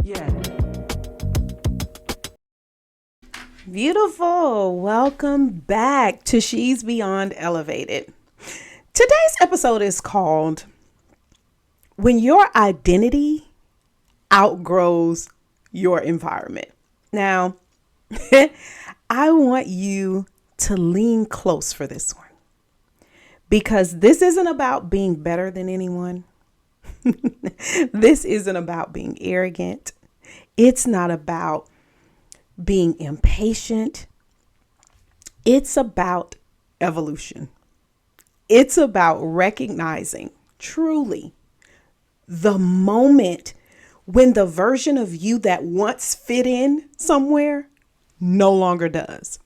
Yeah. Beautiful. Welcome back to She's Beyond Elevated. Today's episode is called When Your Identity Outgrows Your Environment. Now, I want you to lean close for this one because this isn't about being better than anyone. This isn't about being arrogant. It's not about being impatient. It's about evolution. It's about recognizing truly the moment when the version of you that once fit in somewhere no longer does.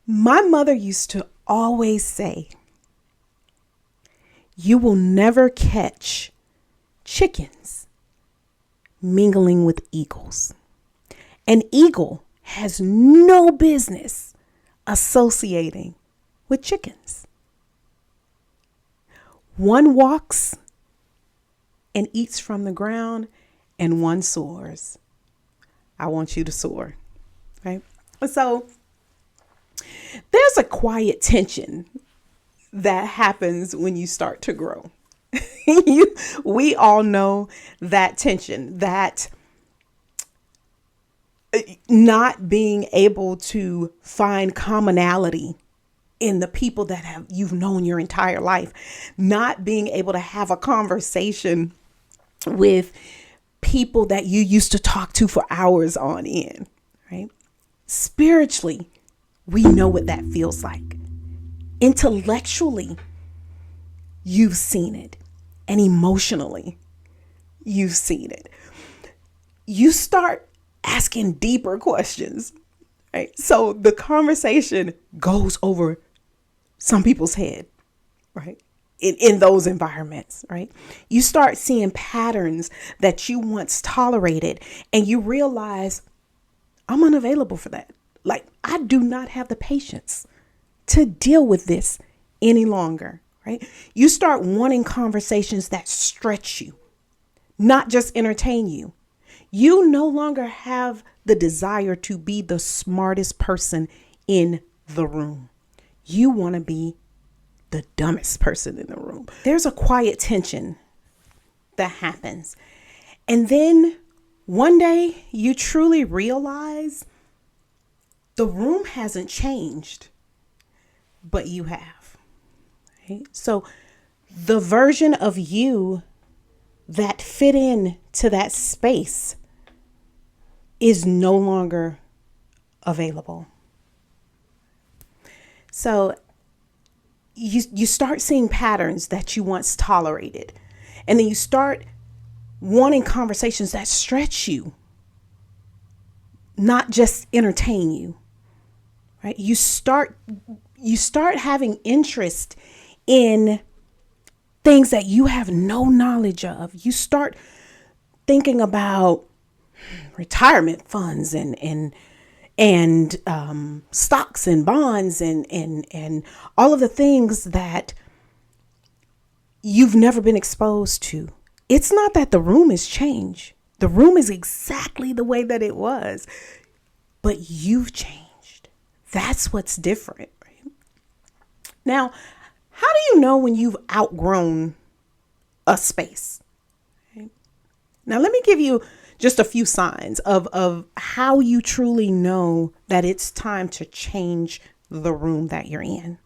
My mother used to always say, you will never catch chickens mingling with eagles. An eagle has no business associating with chickens. One walks and eats from the ground, and one soars. I want you to soar, right? So there's a quiet tension that happens when you start to grow. We all know that tension, that not being able to find commonality in the people that you've known your entire life, not being able to have a conversation with people that you used to talk to for hours on end, right? Spiritually, we know what that feels like. Intellectually, you've seen it, and emotionally, you've seen it. You start asking deeper questions, right? So the conversation goes over some people's head, right? In those environments, right? You start seeing patterns that you once tolerated, and you realize I'm unavailable for that. Like, I do not have the patience to deal with this any longer, right? You start wanting conversations that stretch you, not just entertain you. You no longer have the desire to be the smartest person in the room. You want to be the dumbest person in the room. There's a quiet tension that happens. And then one day you truly realize the room hasn't changed, but you have. Right? So the version of you that fit in to that space is no longer available. So you start seeing patterns that you once tolerated, and then you start wanting conversations that stretch you, not just entertain you, right? You start having interest in things that you have no knowledge of. You start thinking about retirement funds and stocks and bonds and all of the things that you've never been exposed to. It's not that the room has changed. The room is exactly the way that it was, but you've changed. That's what's different. Right? Now, how do you know when you've outgrown a space? Right? Now, let me give you just a few signs of how you truly know that it's time to change the room that you're in.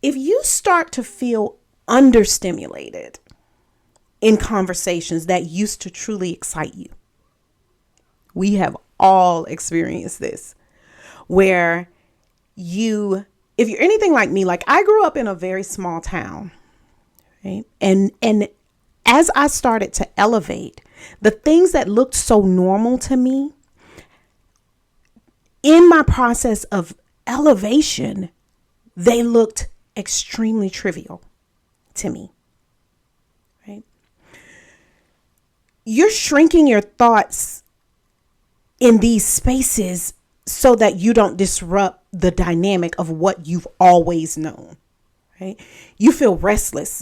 If you start to feel understimulated in conversations that used to truly excite you, we have all experienced this, where if you're anything like me, like I grew up in a very small town, right? And as I started to elevate, the things that looked so normal to me in my process of elevation, they looked extremely trivial to me, right? You're shrinking your thoughts in these spaces so that you don't disrupt the dynamic of what you've always known, right? You feel restless,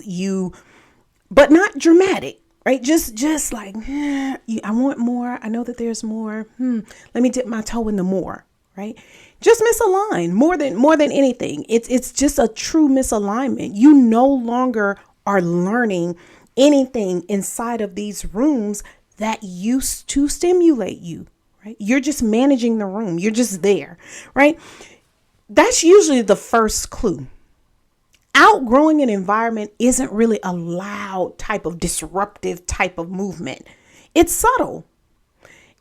but not dramatic, right? Just like, I want more. I know that there's more. Let me dip my toe in the more, right? Just misaligned more than anything. It's just a true misalignment. You no longer are learning anything inside of these rooms that used to stimulate you, right? You're just managing the room. You're just there, right? That's usually the first clue. Outgrowing an environment isn't really a loud type of disruptive type of movement. It's subtle.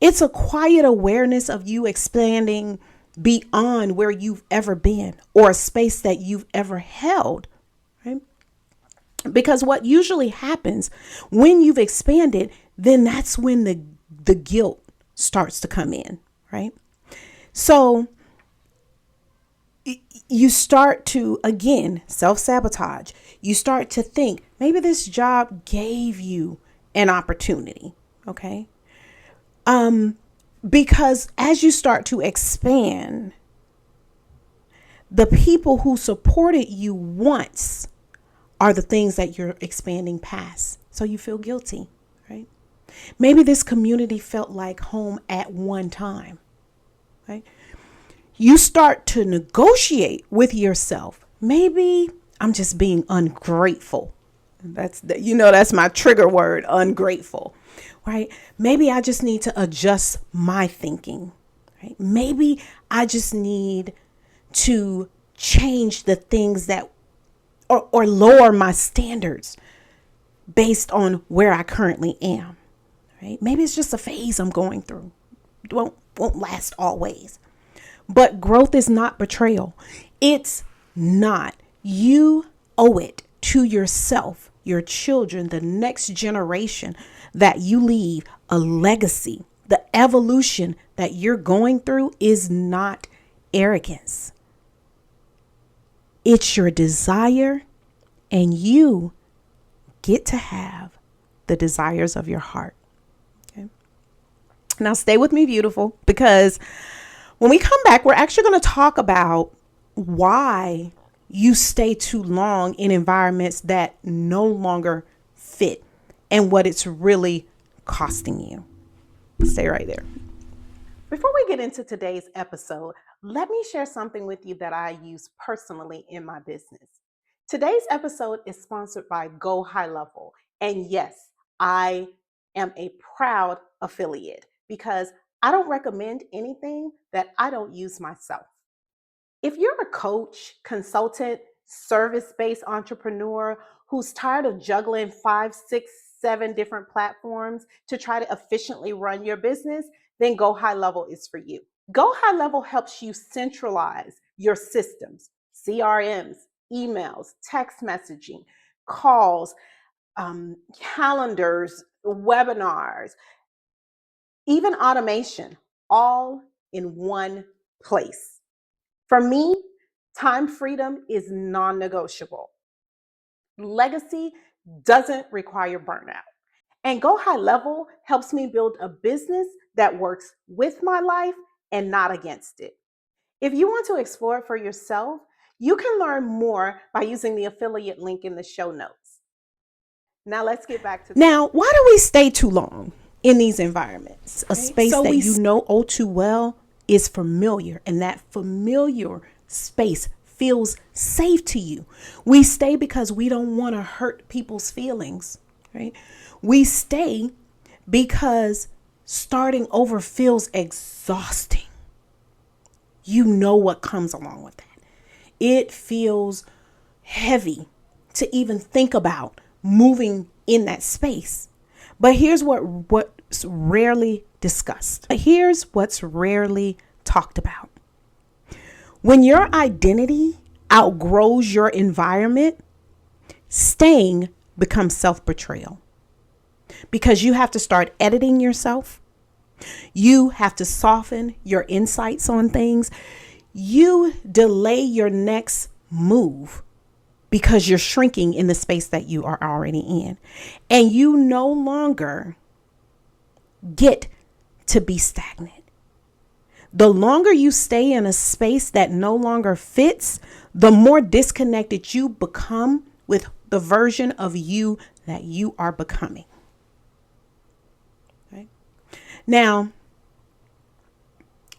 It's a quiet awareness of you expanding beyond where you've ever been or a space that you've ever held, right? Because what usually happens when you've expanded, then that's when the guilt starts to come in, right? So you start to, again, self-sabotage. You start to think maybe this job gave you an opportunity. Okay. Because as you start to expand, the people who supported you once are the things that you're expanding past. So you feel guilty, right? Maybe this community felt like home at one time, right? You start to negotiate with yourself. Maybe I'm just being ungrateful. That's my trigger word, ungrateful, right? Maybe I just need to adjust my thinking, right? Maybe I just need to change the things that, or lower my standards based on where I currently am, right? Maybe it's just a phase I'm going through. It won't last always. But growth is not betrayal. It's not. You owe it to yourself, your children, the next generation, that you leave a legacy. The evolution that you're going through is not arrogance. It's your desire, and you get to have the desires of your heart. Okay. Now stay with me, beautiful, because when we come back, we're actually going to talk about why you stay too long in environments that no longer fit and what it's really costing you. Stay right there. Before we get into today's episode, let me share something with you that I use personally in my business. Today's episode is sponsored by Go High Level. And yes, I am a proud affiliate because I don't recommend anything that I don't use myself. If you're a coach, consultant, service-based entrepreneur who's tired of juggling 5, 6, 7 different platforms to try to efficiently run your business, then Go High Level is for you. Go High Level helps you centralize your systems, CRMs, emails, text messaging, calls, calendars, webinars, even automation, all in one place. For me, time freedom is non-negotiable. Legacy doesn't require burnout. And Go High Level helps me build a business that works with my life and not against it. If you want to explore it for yourself, you can learn more by using the affiliate link in the show notes. Now let's get back to Now, why do we stay too long in these environments? A space that you know all too well is familiar, and that familiar space feels safe to you. We stay because we don't want to hurt people's feelings, right? We stay because starting over feels exhausting. You know what comes along with that. It feels heavy to even think about moving in that space. But here's what's rarely discussed. Here's what's rarely talked about. When your identity outgrows your environment, staying becomes self-betrayal. Because you have to start editing yourself. You have to soften your insights on things. You delay your next move because you're shrinking in the space that you are already in. And you no longer get to be stagnant. The longer you stay in a space that no longer fits, the more disconnected you become with the version of you that you are becoming. Now,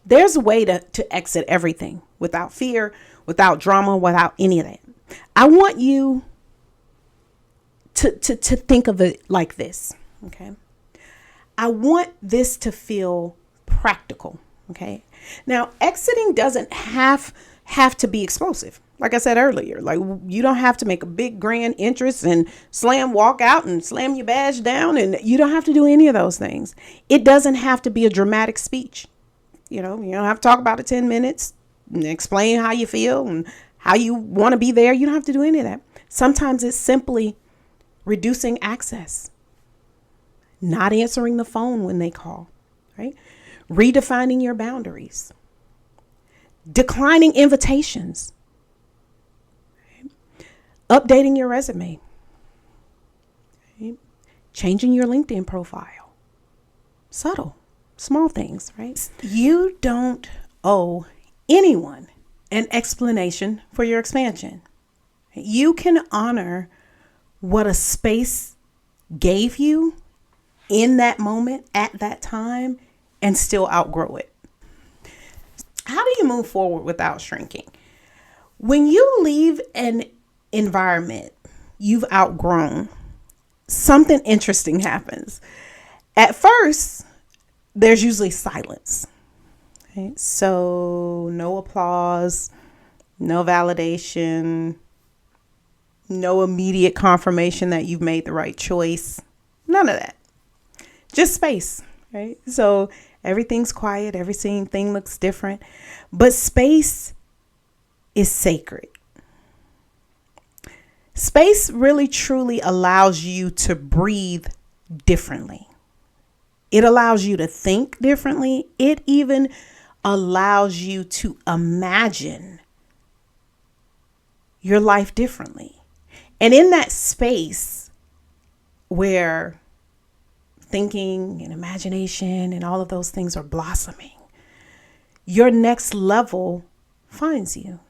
there's a way to exit everything without fear, without drama, without any of that. I want you to think of it like this. Okay. I want this to feel practical. Okay. Now, exiting doesn't have to be explosive. Like I said earlier, like you don't have to make a big grand entrance and walk out and slam your badge down. And you don't have to do any of those things. It doesn't have to be a dramatic speech. You don't have to talk about it 10 minutes and explain how you feel and how you want to be there. You don't have to do any of that. Sometimes it's simply reducing access, not answering the phone when they call, right? Redefining your boundaries, declining invitations, right? Updating your resume, right? Changing your LinkedIn profile. Subtle, small things, right? You don't owe anyone an explanation for your expansion. You can honor what a space gave you in that moment, at that time, and still outgrow it. How do you move forward without shrinking? When you leave an environment you've outgrown, something interesting happens. At first, there's usually silence. Okay? So no applause, no validation, no immediate confirmation that you've made the right choice. None of that. Just space, right? So everything's quiet. Everything looks different. But space is sacred. Space really truly allows you to breathe differently. It allows you to think differently. It even allows you to imagine your life differently. And in that space where thinking and imagination and all of those things are blossoming, your next level finds you.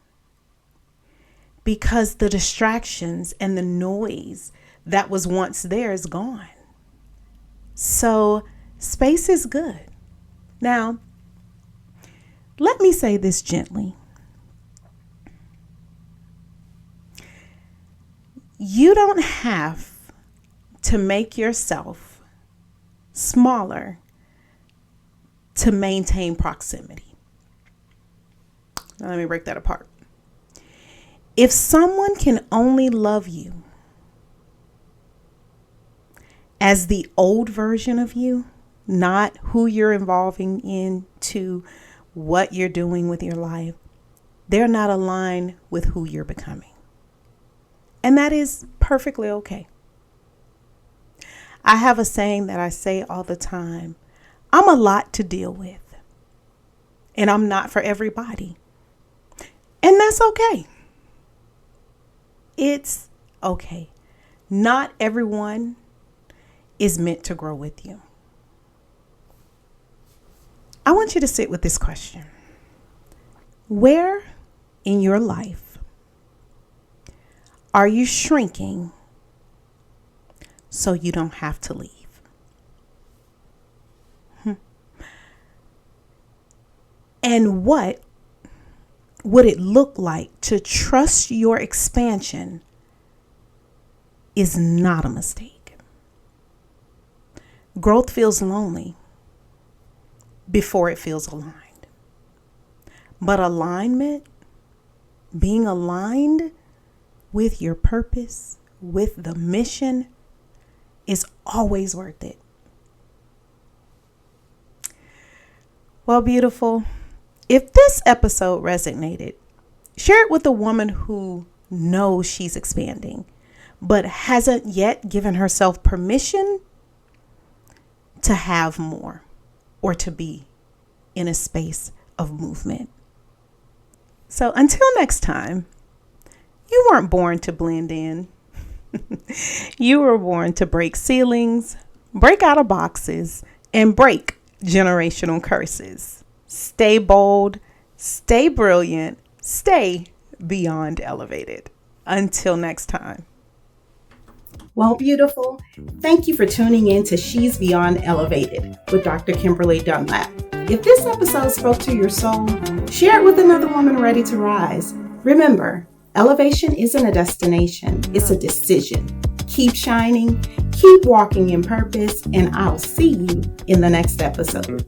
Because the distractions and the noise that was once there is gone. So space is good. Now, let me say this gently. You don't have to make yourself smaller to maintain proximity. Now, let me break that apart. If someone can only love you as the old version of you, not who you're evolving into, what you're doing with your life, they're not aligned with who you're becoming. And that is perfectly okay. I have a saying that I say all the time. I'm a lot to deal with. And I'm not for everybody. And that's okay. It's okay. Not everyone is meant to grow with you. I want you to sit with this question. Where in your life are you shrinking so you don't have to leave? And what would it look like to trust your expansion is not a mistake? Growth feels lonely before it feels aligned. But alignment, being aligned with your purpose, with the mission, is always worth it. Well, beautiful, if this episode resonated, share it with a woman who knows she's expanding, but hasn't yet given herself permission to have more or to be in a space of movement. So until next time, you weren't born to blend in. You were born to break ceilings, break out of boxes, and break generational curses. Stay bold, stay brilliant, stay beyond elevated. Until next time. Well, beautiful, thank you for tuning in to She's Beyond Elevated with Dr. Kimberly Dunlap. If this episode spoke to your soul, share it with another woman ready to rise. Remember, elevation isn't a destination, it's a decision. Keep shining, keep walking in purpose, and I'll see you in the next episode.